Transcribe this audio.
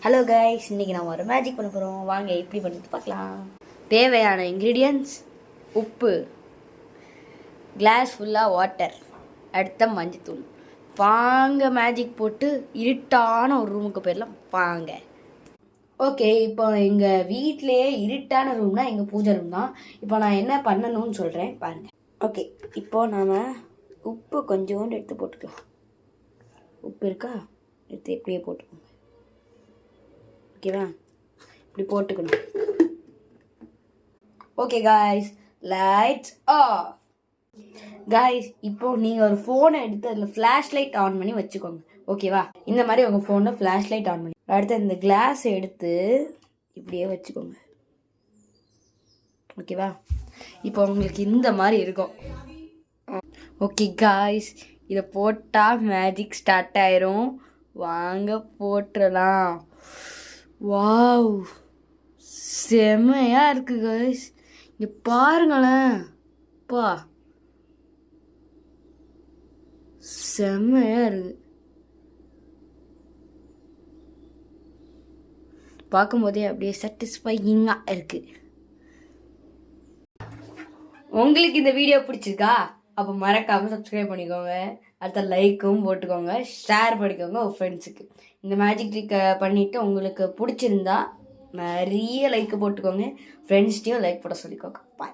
Hello guys, இன்றைக்கி நம்ம ஒரு மேஜிக் பண்ண போகிறோம். வாங்க எப்படி பண்ணிட்டு பார்க்கலாம். தேவையான இன்க்ரீடியன்ட்ஸ்: உப்பு, கிளாஸ் ஃபுல்லாக வாட்டர், அடுத்த மஞ்சத்தூள். வாங்க மேஜிக் போட்டு இருட்டான ஒரு ரூமுக்கு போயிடலாம். வாங்க. ஓகே, இப்போ எங்கள் வீட்டிலேயே இருட்டான ரூம்னா எங்கள் பூஜை ரூம் தான். இப்போ நான் என்ன பண்ணணும்னு சொல்கிறேன் பாருங்கள். ஓகே, இப்போது நாம் உப்பு கொஞ்சோண்டு எடுத்து போட்டுக்கலாம். உப்பு இருக்கா, எடுத்து எப்படியே போட்டுக்கோங்க. ஓகேவா, இப்படி போட்டுக்கணும். Okay guys, lights off. Guys, இப்போ நீங்கள் ஒரு ஃபோனை எடுத்து அதில் ஃப்ளாஷ் லைட் ஆன் பண்ணி வச்சுக்கோங்க. ஓகேவா, இந்த மாதிரி உங்கள் ஃபோனில் ஃப்ளாஷ் லைட் ஆன் பண்ணி அடுத்து இந்த கிளாஸ் எடுத்து இப்படியே வச்சுக்கோங்க. ஓகேவா, இப்போ உங்களுக்கு இந்த மாதிரி இருக்கும். ஓகே காய்ஸ், இதை போட்டால் மேஜிக் ஸ்டார்ட் ஆயிரும். வாங்க போட்டுடலாம். வாவ், செம்மையாக இருக்குது கைஸ். இங்கே பாருங்களேன், பா செம்மையாக இருக்குது. பார்க்கும்போதே அப்படியே சாட்டிஸ்ஃபையிங்காக இருக்குது. உங்களுக்கு இந்த வீடியோ பிடிச்சிருக்கா? அப்போ மறக்காமல் சப்ஸ்கிரைப் பண்ணிக்கோங்க. அடுத்த லைக்கும் போட்டுக்கோங்க, ஷேர் பண்ணிக்கோங்க உங்கள் ஃப்ரெண்ட்ஸுக்கு. இந்த மேஜிக் ட்ரிக்கை பண்ணிவிட்டு உங்களுக்கு பிடிச்சிருந்தா நிறைய லைக்கு போட்டுக்கோங்க. ஃப்ரெண்ட்ஸ்டையும் லைக் போட சொல்லிக்கோங்க. பாய்.